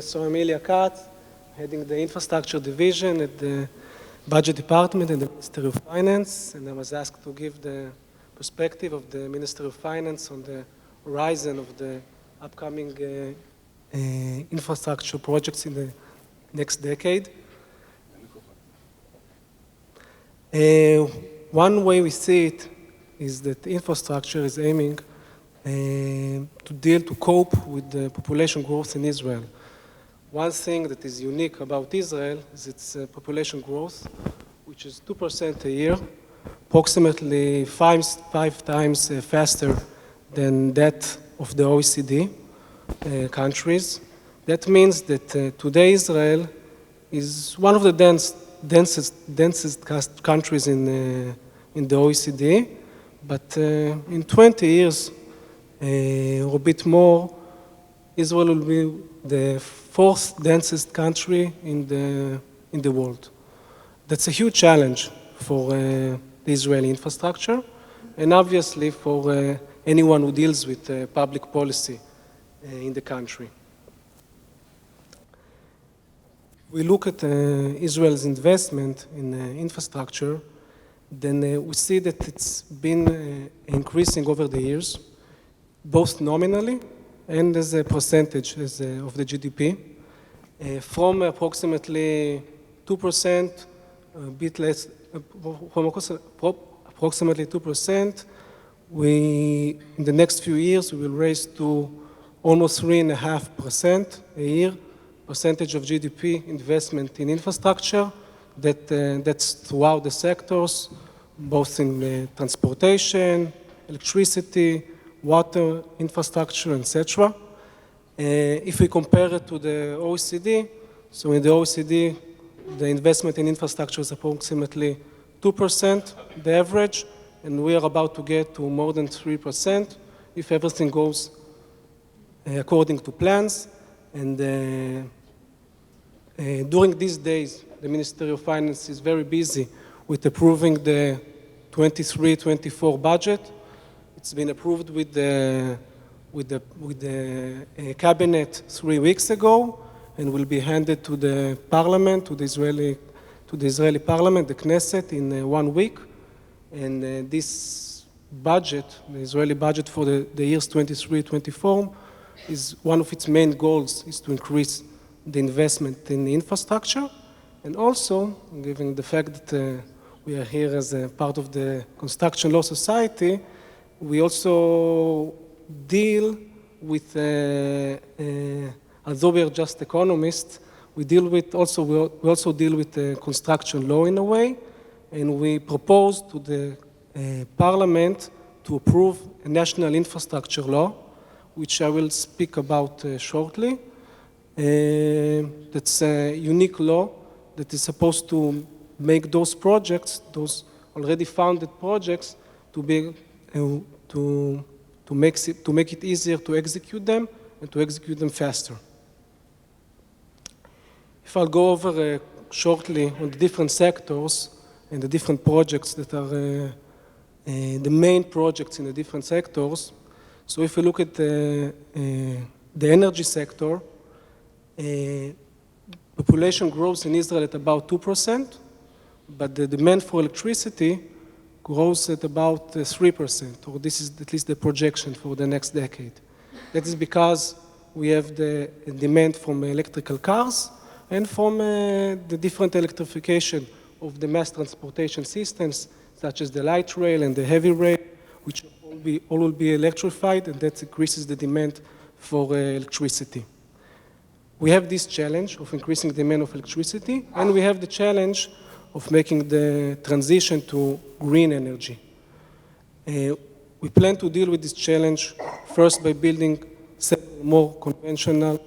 So I'm Iliya Katz, heading the infrastructure division at the budget department in the Ministry of Finance, and I was asked to give the perspective of the Ministry of Finance on the horizon of the upcoming infrastructure projects in the next decade. One way we see it is that infrastructure is aiming to cope with the population growth in Israel. One thing that is unique about Israel is its population growth, which is 2% a year, approximately five times faster than that of the OECD countries. That means that today Israel is one of the densest countries in the OECD, but in 20 years or a bit more, Israel will be the fourth densest country in the world. That's a huge challenge for the Israeli infrastructure, and obviously for anyone who deals with public policy in the country. We look at Israel's investment in infrastructure, then we see that it's been increasing over the years, both nominally and as a percentage of the GDP, from approximately 2%, a bit less, from approximately 2%, in the next few years, we will raise to almost 3.5% a year, percentage of GDP investment in infrastructure. That's throughout the sectors, both in transportation, electricity, water, infrastructure, etc. If we compare it to the OECD, so in the OECD, the investment in infrastructure is approximately 2%, the average, and we are about to get to more than 3% if everything goes according to plans. And during these days, the Ministry of Finance is very busy with approving the 23-24 budget. It's been approved with the cabinet 3 weeks ago, and will be handed to the parliament, to the Israeli parliament, the Knesset, in 1 week. And this budget, the Israeli budget for the years 23-24, is one of its main goals is to increase the investment in infrastructure, and also, given the fact that we are here as a part of the Construction Law Society, we also deal with, although we are just economists, we also deal with construction law in a way, and we propose to the parliament to approve a national infrastructure law, which I will speak about shortly. That's a unique law that is supposed to make those projects, those already founded projects, to make it easier to execute them and to execute them faster. If I'll go over shortly on the different sectors and the different projects that are the main projects in the different sectors. So if we look at the energy sector, population grows in Israel at about 2%, but the demand for electricity grows at about 3%, or this is at least the projection for the next decade. That is because we have the demand from electrical cars and from the different electrification of the mass transportation systems, such as the light rail and the heavy rail, which all will be electrified, and that increases the demand for electricity. We have this challenge of increasing demand of electricity, and we have the challenge of making the transition to green energy. We plan to deal with this challenge first by building several more conventional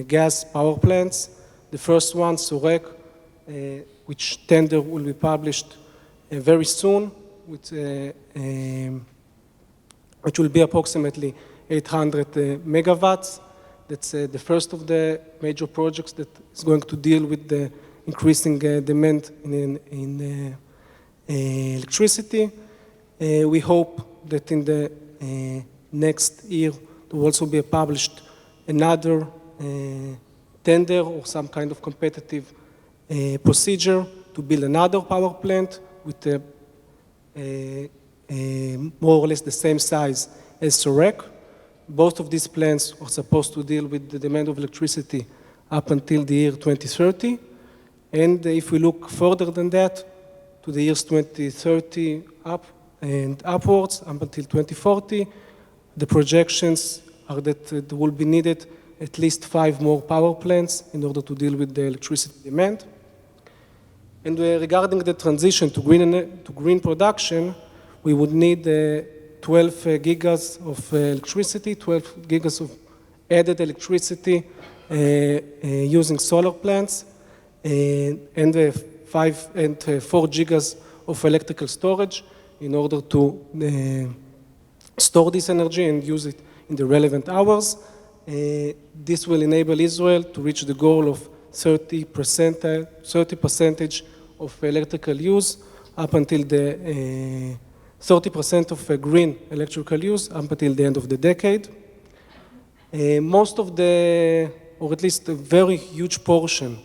gas power plants. The first one, Sorek, which tender will be published very soon, which will be approximately 800 megawatts. That's the first of the major projects that is going to deal with the increasing demand in electricity. We hope that in the next year there will also be published another tender or some kind of competitive procedure to build another power plant with more or less the same size as Sorek. Both of these plants are supposed to deal with the demand of electricity up until the year 2030. And if we look further than that, to the years 2030 up and upwards, up until 2040, the projections are that there will be needed at least 5 more power plants in order to deal with the electricity demand. And regarding the transition to green production, we would need 12 gigas of electricity, 12 gigas of added electricity using solar plants, and 4 gigas of electrical storage in order to store this energy and use it in the relevant hours. This will enable Israel to reach the goal of 30% of electrical use up until the 30% of green electrical use up until the end of the decade. Most of the, or at least a very huge portion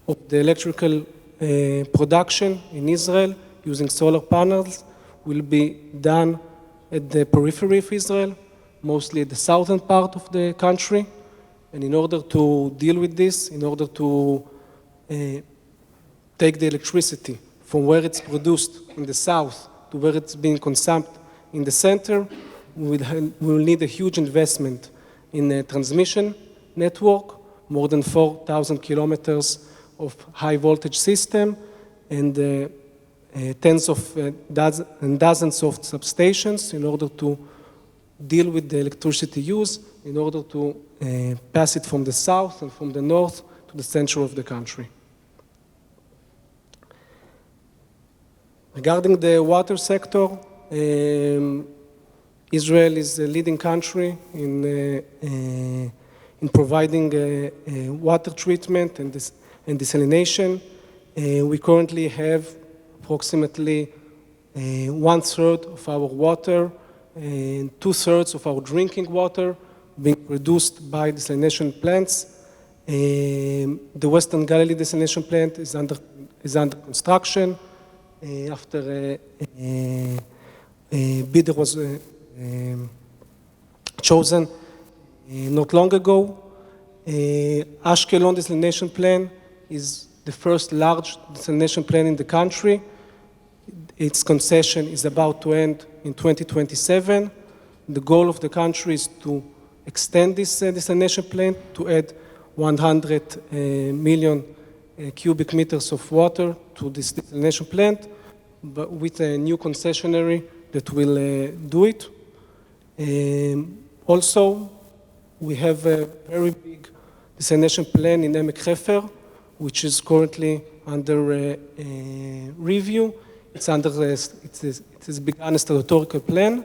of the electrical production in Israel using solar panels will be done at the periphery of Israel, mostly the southern part of the country. And in order to deal with this, in order to take the electricity from where it's produced in the south to where it's being consumed in the center, we will need a huge investment in a transmission network, more than 4,000 kilometers of high voltage system, and tens of dozens of substations in order to deal with the electricity use, in order to pass it from the south and from the north to the center of the country. Regarding the water sector, Israel is a leading country in providing water treatment and desalination. We currently have approximately 1/3 of our water and 2/3 of our drinking water being produced by desalination plants. The Western Galilee desalination plant is under construction. After a bidder was chosen not long ago. Ashkelon desalination plant is the first large desalination plant in the country. Its concession is about to end in 2027. The goal of the country is to extend this desalination plant to add 100 million cubic meters of water to this desalination plant, but with a new concessionary that will do it. Also, we have a very big desalination plant in Emek Hefer, which is currently under review. It has begun a statutory plan,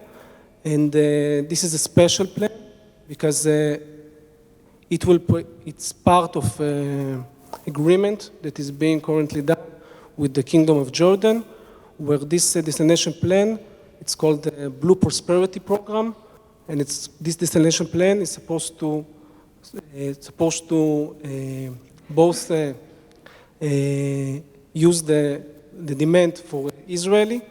and this is a special plan because it's part of agreement that is being currently done with the Kingdom of Jordan, where this desalination plan, it's called the Blue Prosperity Program, and this desalination plan is supposed to both use the demand for Israeli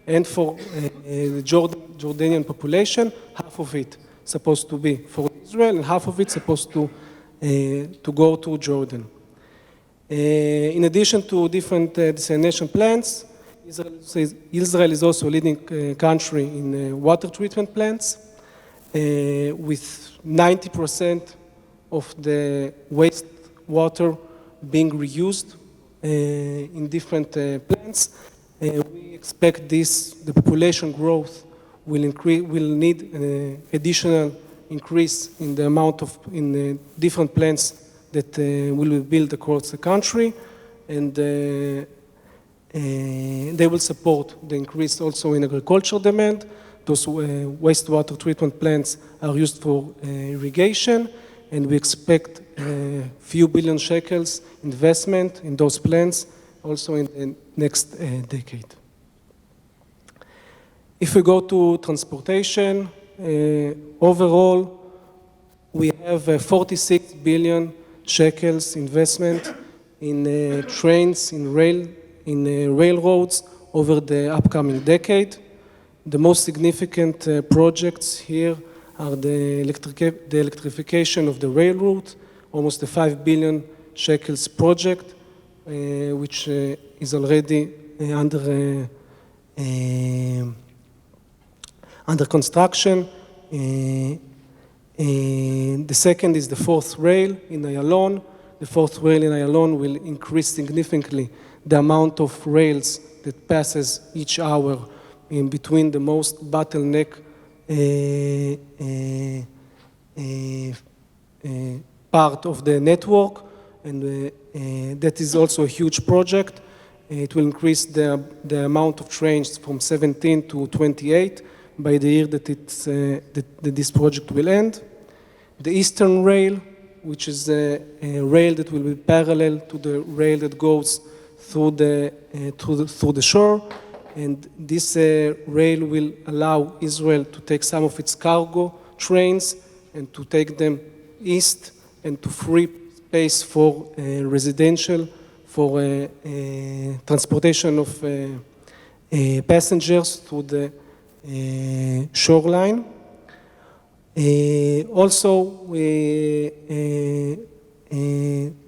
and for the Jordanian population. Half of it supposed to be for Israel, and half of it supposed to go to Jordan. In addition to different desalination plants, Israel is also a leading country in water treatment plants, with 90% of the wastewater being reused in different plants. We expect the population growth will need additional increase in the amount of different plants that will be built across the country, and they will support the increase also in agricultural demand. Those wastewater treatment plants are used for irrigation, and we expect a few billion shekels investment in those plants also in the next decade. If we go to transportation, overall, we have 46 billion shekels investment in trains, in railroads over the upcoming decade. The most significant projects here are the electrification of the railroad, almost a 5 billion shekels project, which is already under construction. The second is the fourth rail in Ayalon. The fourth rail in Ayalon will increase significantly the amount of rails that passes each hour in between the most bottleneck part of the network, and that is also a huge project. It will increase the amount of trains from 17 to 28 by the year that this project will end. The Eastern Rail, which is a rail that will be parallel to the rail that goes through the shore, and this rail will allow Israel to take some of its cargo trains and to take them east and to free space for residential, for transportation of passengers through the shoreline. Also,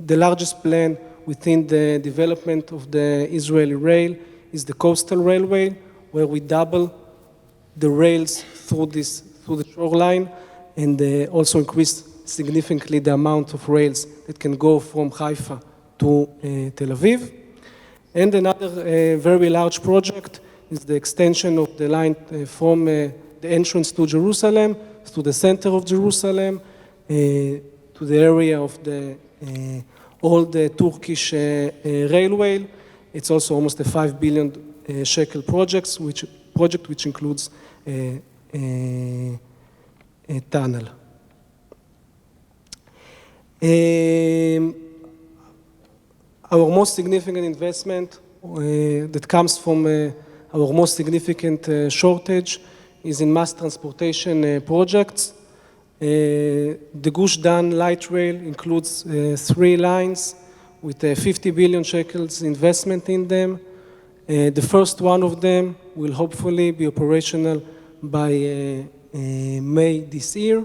the largest plan within the development of the Israeli rail is the coastal railway, where we double the rails through the shoreline, and also increase significantly the amount of rails that can go from Haifa to Tel Aviv. And another very large project is the extension of the line from the entrance to Jerusalem to the center of Jerusalem, to the area of the old Turkish railway. It's also almost a 5 billion shekel project, which includes a tunnel. Our most significant investment that comes from our most significant shortage is in mass transportation projects. The Gush Dan light rail includes 3 lines with 50 billion shekels investment in them. The first one of them will hopefully be operational by May this year,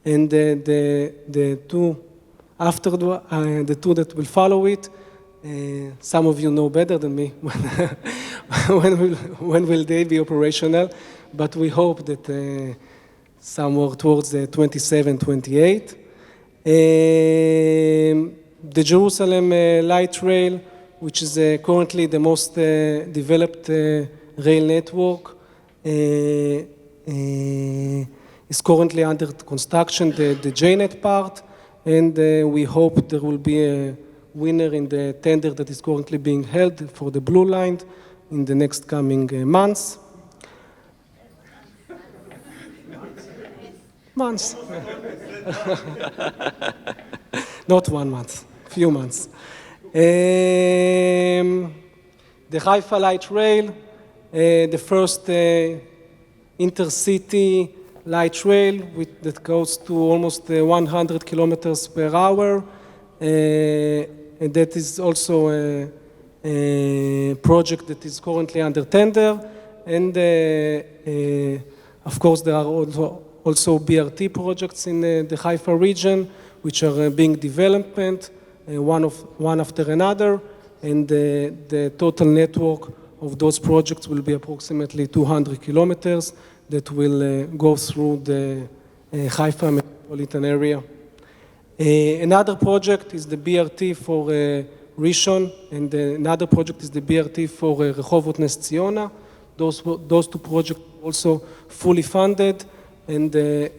and the two after the two that will follow it, some of you know better than me when will they be operational, but we hope that somewhere towards the 27, 28. The Jerusalem light rail, which is currently the most developed rail network, is currently under construction, the JNet part, and we hope there will be a winner in the tender that is currently being held for the blue line in the next coming months. Months. Not 1 month, few months. The Haifa light rail, the first intercity light rail that goes to almost 100 kilometers per hour. And that is also a project that is currently under tender. And of course, there are also BRT projects in the Haifa region, which are being developed, one after another. And the total network of those projects will be approximately 200 kilometers that will go through the Haifa metropolitan area. Another project is the BRT for Rishon, and another project is the BRT for Rehovot Nes Ziona. Those two projects also fully funded, and the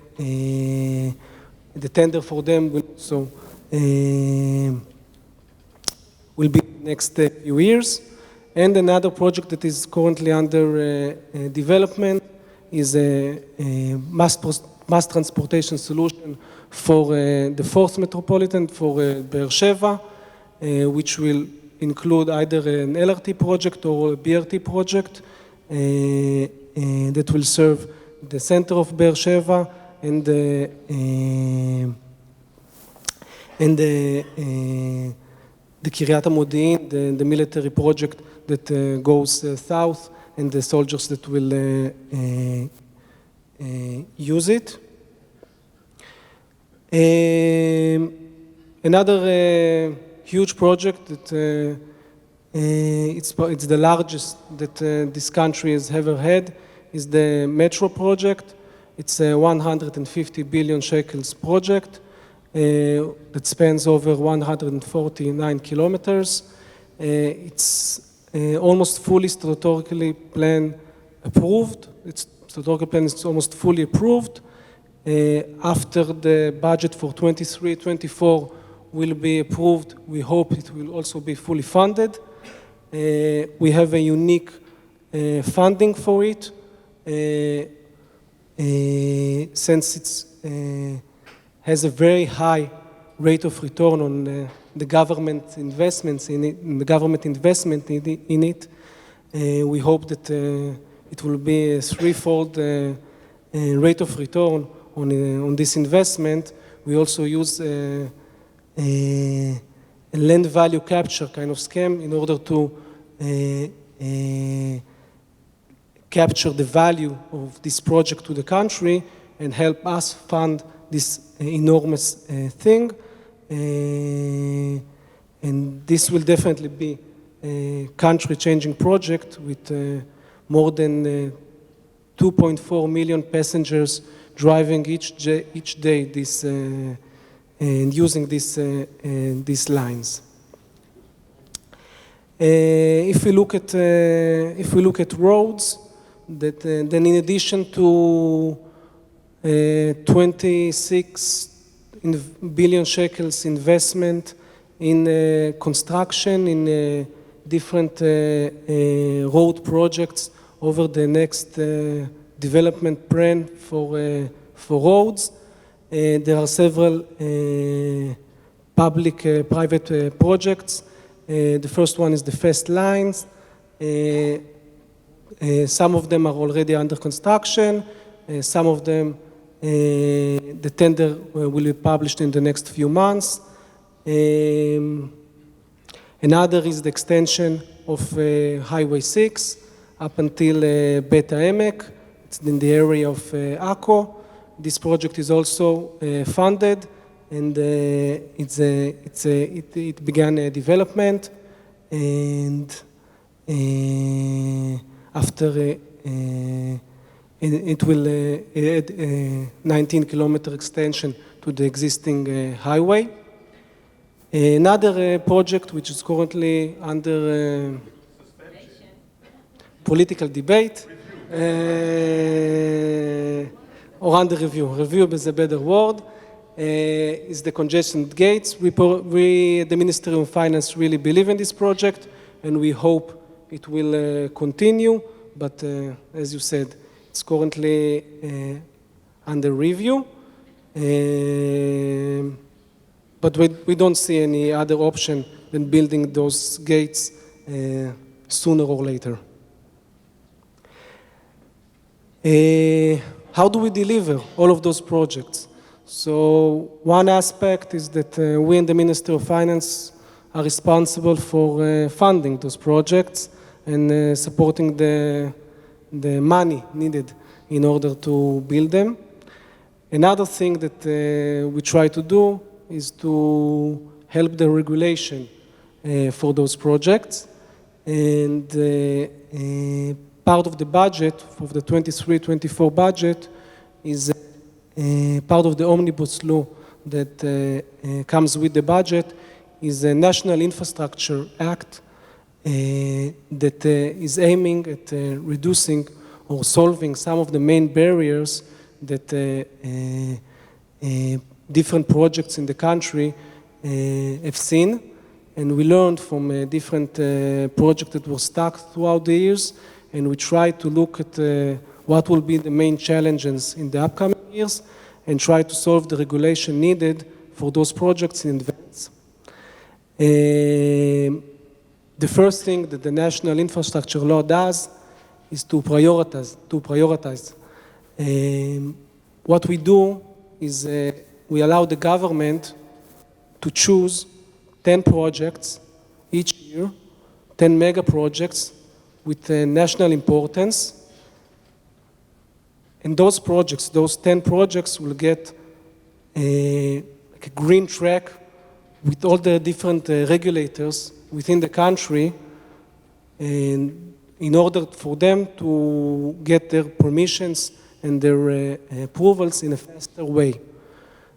tender for them will also will be next few years. And another project that is currently under development is a mass transportation solution for the fourth metropolitan, for Be'er Sheva, which will include either an LRT project or a BRT project that will serve the center of Be'er Sheva and the Kiryat Modi'in, the military project that goes south, and the soldiers that will use it. Another huge project that it's the largest that this country has ever had is the metro project. It's a 150 billion shekels project that spans over 149 kilometers. It's almost fully strategically plan approved. Its strategic plan is almost fully approved. After the budget for 23-24 will be approved, we hope it will also be fully funded. We have a unique funding for it, since it has a very high rate of return on the government investments in it. We hope that it will be a threefold rate of return on this investment. We also use a land value capture kind of scheme in order to capture the value of this project to the country and help us fund this enormous thing. And this will definitely be a country-changing project with more than 2.4 million passengers driving each day this and using these lines. If we look at roads, then in addition to 26 billion shekels investment in construction in different road projects over the next development plan for roads. There are several public-private projects. The first one is the fast lines. Some of them are already under construction. Some of them, the tender will be published in the next few months. Another is the extension of Highway 6 up until Beta Emek. It's in the area of Akko. This project is also funded, and it began development. And after it will add a 19-kilometer extension to the existing highway. Another project which is currently under political debate or under review is a better word, is the congestion gates. We, the Ministry of Finance, really believe in this project, and we hope it will continue, but as you said, it's currently under review. But we don't see any other option than building those gates sooner or later. How do we deliver all of those projects? So one aspect is that we in the Ministry of Finance are responsible for funding those projects and supporting the money needed in order to build them. Another thing that we try to do is to help the regulation for those projects. And part of the budget, of the 23-24 budget, is part of the Omnibus Law that comes with the budget, is a National Infrastructure Act that is aiming at reducing or solving some of the main barriers that different projects in the country have seen. And we learned from different projects that were stuck throughout the years, and we tried to look at what will be the main challenges in the upcoming years and try to solve the regulation needed for those projects in advance. The first thing that the National Infrastructure Law does is to prioritize. what we do is we allow the government to choose 10 projects each year, 10 mega projects with national importance. And those projects, those 10 projects will get like a green track with all the different regulators within the country, and in order for them to get their permissions and their approvals in a faster way.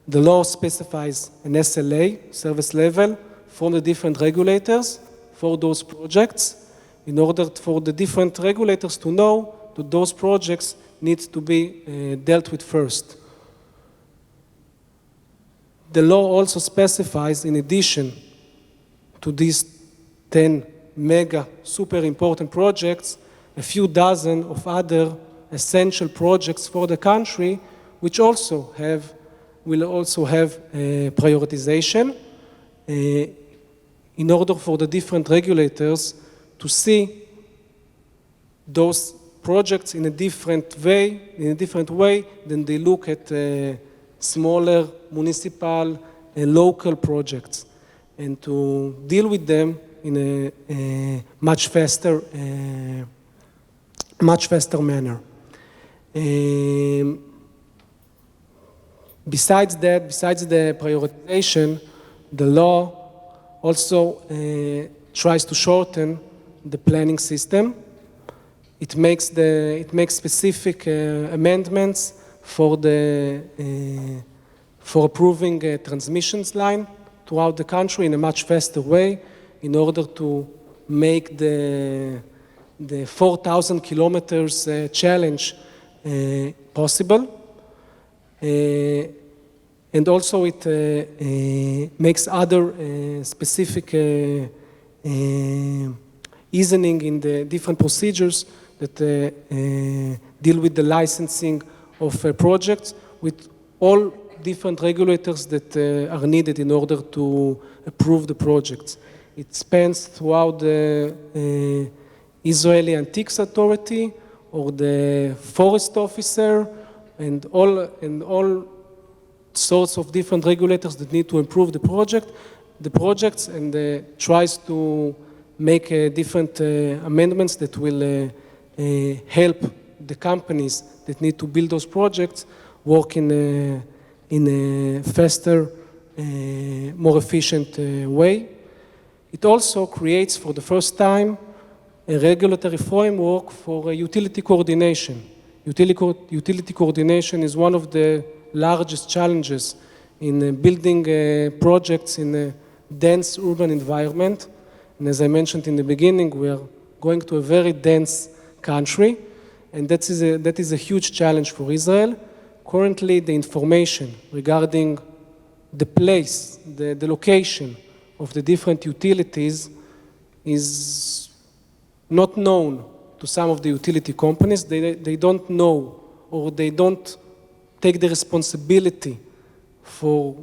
The law specifies an SLA, service level, from the different regulators for those projects, in order for the different regulators to know that those projects need to be dealt with first. The law also specifies, in addition to these 10 mega, super important projects, a few dozen of other essential projects for the country, which also will also have prioritization in order for the different regulators to see those projects in a different way than they look at smaller municipal and local projects, and to deal with them in a much faster manner. Besides the prioritization, the law also tries to shorten the planning system. It makes specific amendments for approving a transmissions line throughout the country in a much faster way, in order to make the 4,000 kilometers challenge possible. And also it makes other specific easing in the different procedures that deal with the licensing of projects with all different regulators that are needed in order to approve the projects. It spans throughout the Israeli Antiques Authority or the forest officer and all sorts of different regulators that need to improve the projects, and tries to make different amendments that will help the companies that need to build those projects work in a faster, more efficient way. It also creates for the first time a regulatory framework for utility coordination. Utility coordination is one of the largest challenges in building projects in a dense urban environment. And as I mentioned in the beginning, we are going to a very dense country, and that is a huge challenge for Israel. Currently, the information regarding the place, the location of the different utilities is not known to some of the utility companies. They don't know, or they don't take the responsibility for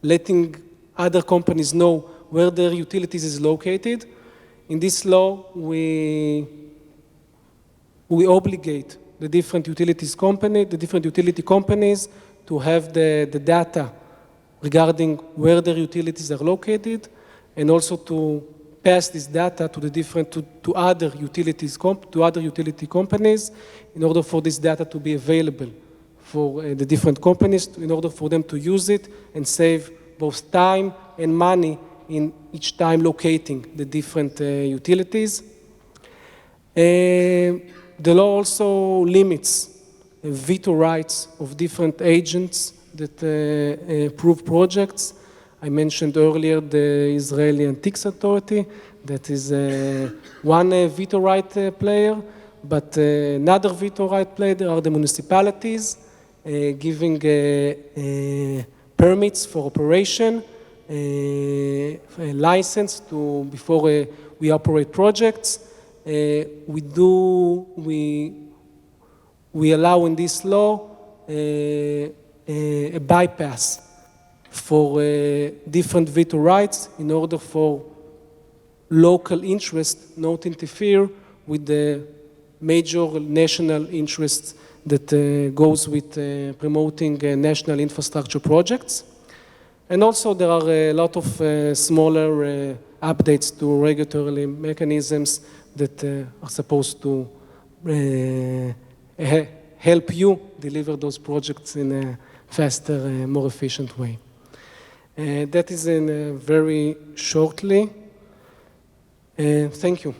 letting other companies know where their utilities is located. In this law, we obligate the different utility companies to have the data regarding where their utilities are located, and also to pass this data to other utility companies in order for this data to be available for the different companies, in order for them to use it and save both time and money in each time locating the different utilities. The law also limits veto rights of different agents that approve projects. I mentioned earlier the Israeli Antiques Authority, that is one veto right player, but another veto right player are the municipalities, giving permits for operation, a license before we operate projects. We allow in this law a bypass for different veto rights in order for local interests not interfere with the major national interests that goes with promoting national infrastructure projects. And also there are a lot of smaller updates to regulatory mechanisms that are supposed to help you deliver those projects in a faster, more efficient way. That is in very shortly. Thank you.